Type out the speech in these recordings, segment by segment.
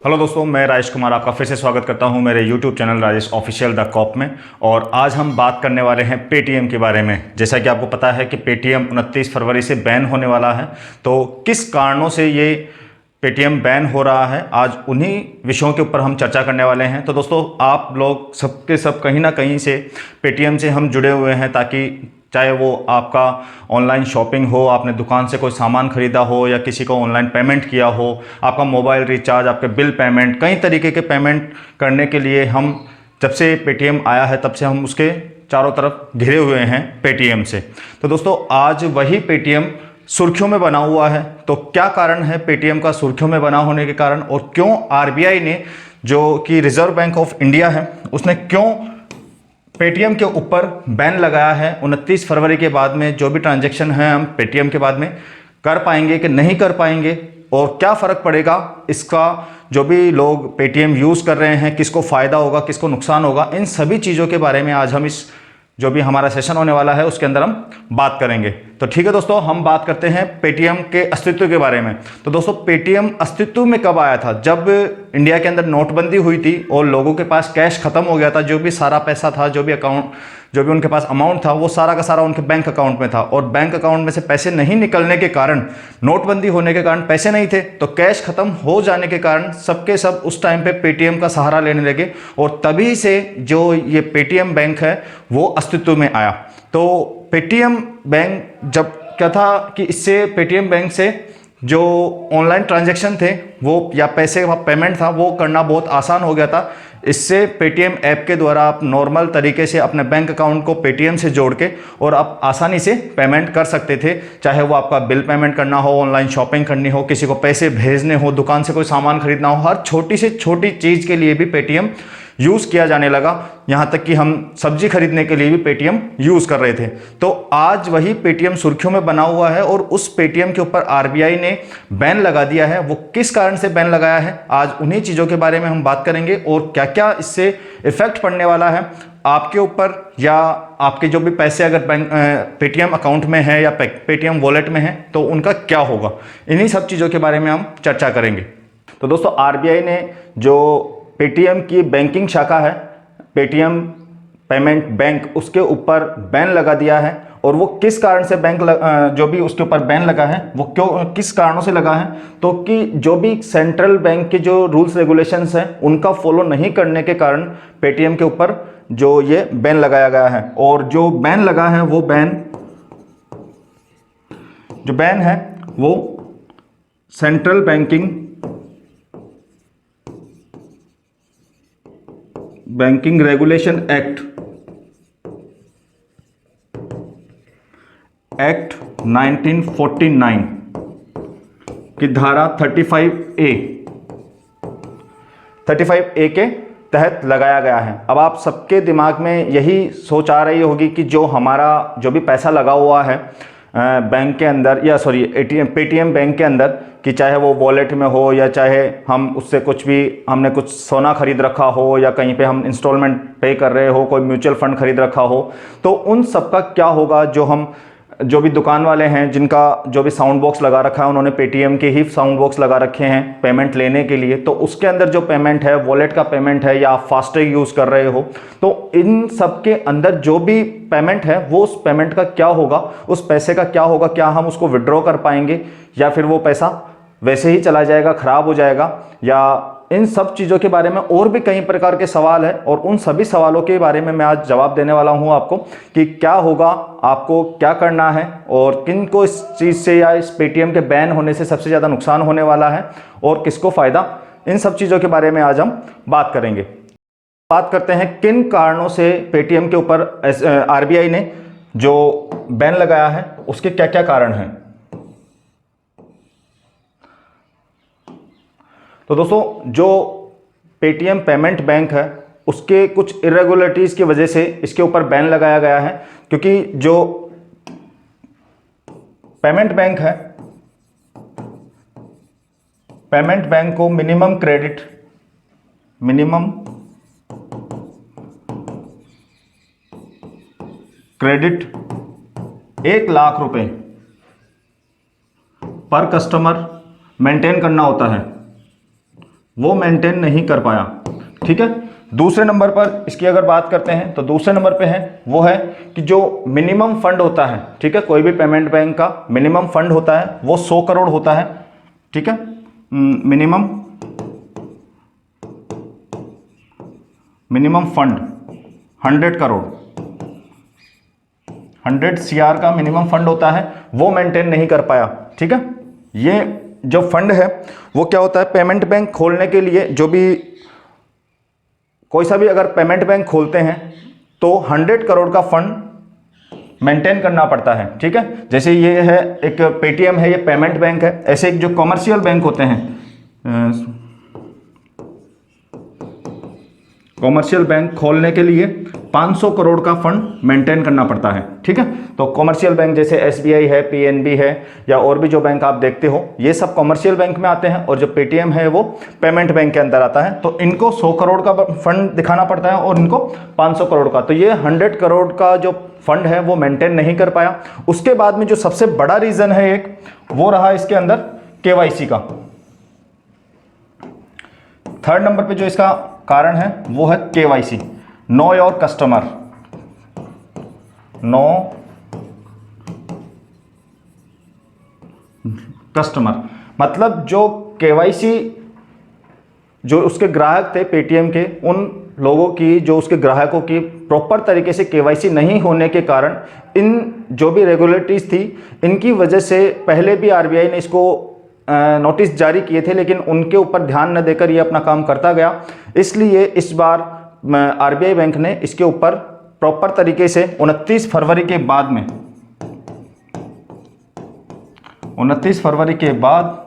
Hello दोस्तों, मैं राजेश कुमार आपका फिर से स्वागत करता हूं मेरे YouTube channel Rajesh official the cop में। और आज हम बात करने वाले हैं पेटीएम के बारे में। जैसा कि आपको पता है कि पेटीएम 29 फरवरी से बैन होने वाला है। तो किस कारणों से ये पेटीएम बैन हो रहा है, आज उन्हीं विषयों के ऊपर हम चर्चा करने वाले हैं। तो दोस्तों, आप लोग सबके सब कहीं ना कहीं से पेटीएम से हम जुड़े हुए हैं, ताकि चाहे वो आपका ऑनलाइन शॉपिंग हो, आपने दुकान से कोई सामान खरीदा हो या किसी को ऑनलाइन पेमेंट किया हो, आपका मोबाइल रिचार्ज, आपके बिल पेमेंट, कई तरीके के पेमेंट करने के लिए हम जब से पेटीएम आया है तब से हम उसके चारों तरफ घिरे हुए हैं पेटीएम से। तो दोस्तों, आज वही पेटीएम सुर्खियों में बना हुआ है। तो क्या कारण है पेटीएम का सुर्खियों में बना होने के कारण, और क्यों आरबीआई ने, जो कि रिजर्व बैंक ऑफ इंडिया है, उसने क्यों पेटीएम के ऊपर बैन लगाया है। 29 फरवरी के बाद में जो भी ट्रांजैक्शन है हम पेटीएम के बाद में कर पाएंगे कि नहीं कर पाएंगे, और क्या फ़र्क पड़ेगा इसका, जो भी लोग पेटीएम यूज़ कर रहे हैं किसको फ़ायदा होगा किसको नुकसान होगा, इन सभी चीज़ों के बारे में आज हम इस जो भी हमारा सेशन होने वाला है उसके अंदर हम बात करेंगे। तो ठीक है दोस्तों, हम बात करते हैं पेटीएम के अस्तित्व के बारे में। तो दोस्तों, पेटीएम अस्तित्व में कब आया था? जब इंडिया के अंदर नोटबंदी हुई थी और लोगों के पास कैश खत्म हो गया था। जो भी सारा पैसा था, जो भी उनके पास अमाउंट था, वो सारा का सारा उनके बैंक अकाउंट में था, और बैंक अकाउंट में से पैसे नहीं निकलने के कारण, नोटबंदी होने के कारण पैसे नहीं थे, तो कैश खत्म हो जाने के कारण सबके सब उस टाइम पे पेटीएम का सहारा लेने लगे, और तभी से जो ये पेटीएम बैंक है वो अस्तित्व में आया। तो पेटीएम बैंक जब क्या था कि इससे पेटीएम बैंक से जो ऑनलाइन ट्रांजैक्शन थे वो, या पैसे का पेमेंट था, वो करना बहुत आसान हो गया था। इससे पेटीएम ऐप के द्वारा आप नॉर्मल तरीके से अपने बैंक अकाउंट को पेटीएम से जोड़ के और आप आसानी से पेमेंट कर सकते थे। चाहे वो आपका बिल पेमेंट करना हो, ऑनलाइन शॉपिंग करनी हो, किसी को पैसे भेजने हो, दुकान से कोई सामान खरीदना हो, हर छोटी से छोटी चीज़ के लिए भी पेटीएम यूज़ किया जाने लगा। यहाँ तक कि हम सब्जी खरीदने के लिए भी पेटीएम यूज़ कर रहे थे। तो आज वही पेटीएम सुर्खियों में बना हुआ है, और उस पेटीएम के ऊपर आरबीआई ने बैन लगा दिया है। वो किस कारण से बैन लगाया है, आज उन्हीं चीज़ों के बारे में हम बात करेंगे, और क्या क्या इससे इफेक्ट पड़ने वाला है आपके ऊपर, या आपके जो भी पैसे अगर बैंक पेटीएम अकाउंट में है या पेटीएम वॉलेट में है तो उनका क्या होगा। इन्हीं सब चीज़ों के बारे में हम चर्चा करेंगे। तो दोस्तों, आरबीआई ने जो पेटीएम की बैंकिंग शाखा है, पेटीएम पेमेंट बैंक, उसके ऊपर बैन लगा दिया है। और वो किस कारण से जो भी उसके ऊपर बैन लगा है वो किस कारणों से लगा है, तो कि जो भी सेंट्रल बैंक के जो रूल्स रेगुलेशंस हैं उनका फॉलो नहीं करने के कारण पेटीएम के ऊपर जो ये बैन लगाया गया है। और जो बैन लगा है वो बैन है वो सेंट्रल बैंकिंग रेगुलेशन एक्ट 1949 की धारा 35A के तहत लगाया गया है। अब आप सबके दिमाग में यही सोच आ रही होगी कि जो हमारा जो भी पैसा लगा हुआ है बैंक के अंदर, या सॉरी पेटीएम बैंक के अंदर, कि चाहे वो वॉलेट में हो या चाहे हम उससे कुछ भी, हमने कुछ सोना खरीद रखा हो या कहीं पे हम इंस्टॉलमेंट पे कर रहे हो, कोई म्यूचुअल फंड खरीद रखा हो, तो उन सब का क्या होगा। जो भी दुकान वाले हैं जिनका जो भी साउंड बॉक्स लगा रखा है, उन्होंने पेटीएम के ही साउंड बॉक्स लगा रखे हैं पेमेंट लेने के लिए, तो उसके अंदर जो पेमेंट है, वॉलेट का पेमेंट है, या आप फास्टैग यूज़ कर रहे हो, तो इन सब के अंदर जो भी पेमेंट है वो उस पेमेंट का क्या होगा, उस पैसे का क्या होगा, क्या हम उसको विड्रॉ कर पाएंगे या फिर वो पैसा वैसे ही चला जाएगा, खराब हो जाएगा, या इन सब चीज़ों के बारे में और भी कई प्रकार के सवाल है। और उन सभी सवालों के बारे में मैं आज जवाब देने वाला हूं आपको, कि क्या होगा, आपको क्या करना है, और किन को इस चीज़ से या इस पेटीएम के बैन होने से सबसे ज़्यादा नुकसान होने वाला है और किसको फ़ायदा। इन सब चीज़ों के बारे में आज हम बात करेंगे। बात करते हैं किन कारणों से पेटीएम के ऊपर आरबीआई ने जो बैन लगाया है, उसके क्या क्या कारण हैं। तो दोस्तों, जो पेटीएम पेमेंट बैंक है उसके कुछ इरेगुलरिटीज़ की वजह से इसके ऊपर बैन लगाया गया है। क्योंकि जो पेमेंट बैंक है, पेमेंट बैंक को मिनिमम क्रेडिट 1 लाख रुपए पर कस्टमर मेंटेन करना होता है। वो मेंटेन नहीं कर पाया। ठीक है, दूसरे नंबर पर इसकी अगर बात करते हैं तो दूसरे नंबर पे है वो है कि जो मिनिमम फंड होता है, ठीक है, कोई भी पेमेंट बैंक का मिनिमम फंड होता है वो 100 करोड़ होता है। ठीक है, मिनिमम फंड 100 करोड़, 100 CR का मिनिमम फंड होता है, वो मेंटेन नहीं कर पाया। ठीक है, ये जो फंड है वो क्या होता है, पेमेंट बैंक खोलने के लिए जो भी कोई सा भी अगर पेमेंट बैंक खोलते हैं तो 100 करोड़ का फंड मेंटेन करना पड़ता है। ठीक है, जैसे ये है एक पेटीएम है, ये पेमेंट बैंक है। ऐसे एक जो कॉमर्शियल बैंक होते हैं, कॉमर्शियल बैंक खोलने के लिए 500 करोड़ का फंड मेंटेन करना पड़ता है। ठीक है, तो कॉमर्शियल बैंक जैसे SBI है, PNB है, या और भी जो बैंक आप देखते हो ये सब कॉमर्शियल बैंक में आते हैं, और जो पेटीएम है वो पेमेंट बैंक के अंदर आता है। तो इनको 100 करोड़ का फंड दिखाना पड़ता है और इनको 500 करोड़ का। तो ये 100 करोड़ का जो फंड है वो मेंटेन नहीं कर पाया। उसके बाद में जो सबसे बड़ा रीजन है एक, वो रहा इसके अंदर KYC का। थर्ड नंबर पे जो इसका कारण है वो है KYC, know your customer. Know customer मतलब जो KYC जो उसके ग्राहक थे पेटीएम के, उन लोगों की, जो उसके ग्राहकों की प्रॉपर तरीके से KYC नहीं होने के कारण इन जो भी रेगुलेटरीज थी इनकी वजह से पहले भी RBI ने इसको नोटिस जारी किए थे, लेकिन उनके ऊपर ध्यान न देकर ये अपना काम करता गया। इसलिए इस बार RBI बैंक ने इसके ऊपर प्रॉपर तरीके से 29 फरवरी के बाद में 29 फरवरी के बाद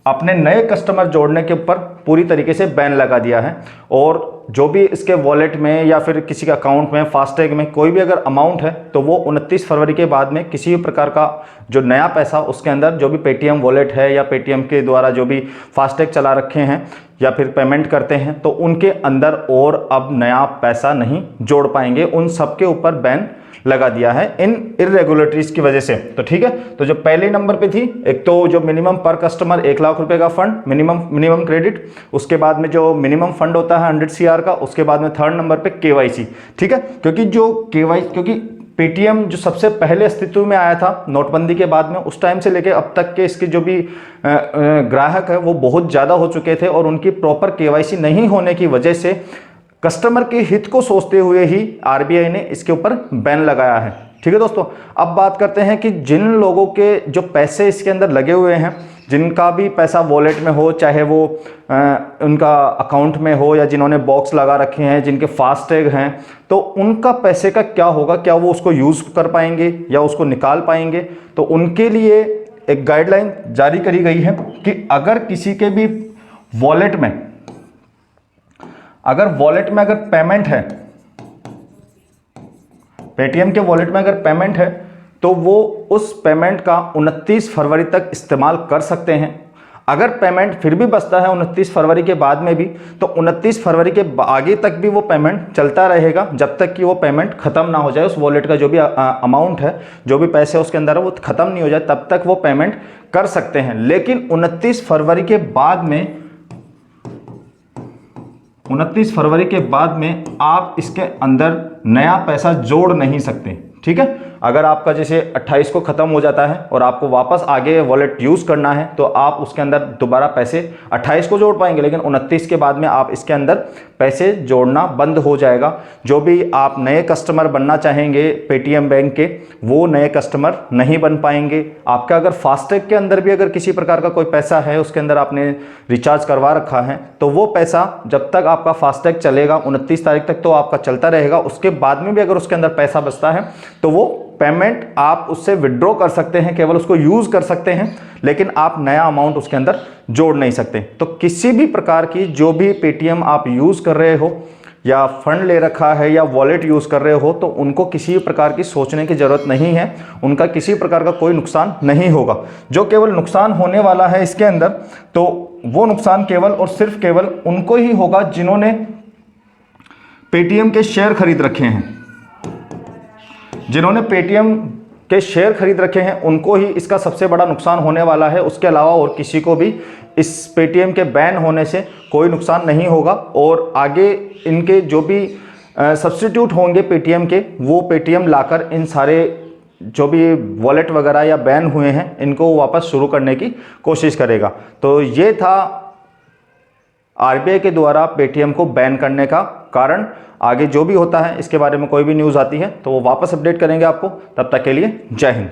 अपने नए कस्टमर जोड़ने के ऊपर पूरी तरीके से बैन लगा दिया है। और जो भी इसके वॉलेट में या फिर किसी के अकाउंट में, फास्टैग में कोई भी अगर अमाउंट है तो वो 29 फरवरी के बाद में किसी भी प्रकार का जो नया पैसा उसके अंदर जो भी पेटीएम वॉलेट है या पेटीएम के द्वारा जो भी फास्टैग चला रखे हैं या फिर पेमेंट करते हैं तो उनके अंदर और अब नया पैसा नहीं जोड़ पाएंगे। उन सब के ऊपर बैन लगा दिया है इन इरेगुलेटरीज की वजह से। तो ठीक है, तो जो पहले नंबर पे थी, एक तो जो मिनिमम पर कस्टमर 1 लाख रुपए का फंड, मिनिमम क्रेडिट, उसके बाद में जो मिनिमम फंड होता है 100 CR का, उसके बाद में थर्ड नंबर पे KYC। ठीक है, क्योंकि पेटीएम जो सबसे पहले अस्तित्व में आया था नोटबंदी के बाद में, उस टाइम से लेके अब तक के इसके जो भी ग्राहक है वो बहुत ज़्यादा हो चुके थे, और उनकी प्रॉपर KYC नहीं होने की वजह से कस्टमर के हित को सोचते हुए ही RBI ने इसके ऊपर बैन लगाया है। ठीक है दोस्तों, अब बात करते हैं कि जिन लोगों के जो पैसे इसके अंदर लगे हुए हैं, जिनका भी पैसा वॉलेट में हो, चाहे वो उनका अकाउंट में हो या जिन्होंने बॉक्स लगा रखे हैं, जिनके फास्टैग हैं, तो उनका पैसे का क्या होगा, क्या वो उसको यूज़ कर पाएंगे या उसको निकाल पाएंगे। तो उनके लिए एक गाइडलाइन जारी करी गई है कि अगर किसी के भी वॉलेट में अगर पेमेंट है, पेटीएम के वॉलेट में अगर पेमेंट है तो वो उस पेमेंट का 29 फरवरी तक इस्तेमाल कर सकते हैं। अगर पेमेंट फिर भी बचता है 29 फरवरी के बाद में भी, तो 29 फरवरी के आगे तक भी वो पेमेंट चलता रहेगा, जब तक कि वो पेमेंट खत्म ना हो जाए। उस वॉलेट का जो भी अमाउंट है, जो भी पैसे उसके अंदर है, वो खत्म नहीं हो जाए, तब तक वो पेमेंट कर सकते हैं। लेकिन 29 फरवरी के बाद में आप इसके अंदर नया पैसा जोड़ नहीं सकते। ठीक है, अगर आपका जैसे 28 को ख़त्म हो जाता है और आपको वापस आगे वॉलेट यूज़ करना है तो आप उसके अंदर दोबारा पैसे 28 को जोड़ पाएंगे, लेकिन 29 के बाद में आप इसके अंदर पैसे जोड़ना बंद हो जाएगा। जो भी आप नए कस्टमर बनना चाहेंगे पेटीएम बैंक के, वो नए कस्टमर नहीं बन पाएंगे। आपका अगर फास्टैग के अंदर भी अगर किसी प्रकार का कोई पैसा है, उसके अंदर आपने रिचार्ज करवा रखा है, तो वो पैसा जब तक आपका फास्टैग चलेगा 29 तारीख तक तो आपका चलता रहेगा। उसके बाद में भी अगर उसके अंदर पैसा बचता है तो वो पेमेंट आप उससे विड्रॉ कर सकते हैं, केवल उसको यूज़ कर सकते हैं, लेकिन आप नया अमाउंट उसके अंदर जोड़ नहीं सकते। तो किसी भी प्रकार की जो भी पेटीएम आप यूज़ कर रहे हो या फंड ले रखा है या वॉलेट यूज़ कर रहे हो, तो उनको किसी भी प्रकार की सोचने की ज़रूरत नहीं है। उनका किसी प्रकार का कोई नुकसान नहीं होगा। जो केवल नुकसान होने वाला है इसके अंदर, तो वो नुकसान केवल और सिर्फ केवल उनको ही होगा जिन्होंने पेटीएम के शेयर खरीद रखे हैं, जिन्होंने पेटीएम के शेयर खरीद रखे हैं उनको ही इसका सबसे बड़ा नुकसान होने वाला है। उसके अलावा और किसी को भी इस पेटीएम के बैन होने से कोई नुकसान नहीं होगा। और आगे इनके जो भी सब्स्टिट्यूट होंगे पेटीएम के, वो पेटीएम लाकर इन सारे जो भी वॉलेट वगैरह या बैन हुए हैं इनको वापस शुरू करने की कोशिश करेगा। तो ये था आरबीआई के द्वारा पेटीएम को बैन करने का कारण। आगे जो भी होता है इसके बारे में कोई भी न्यूज़ आती है तो वो वापस अपडेट करेंगे आपको। तब तक के लिए जय हिंद।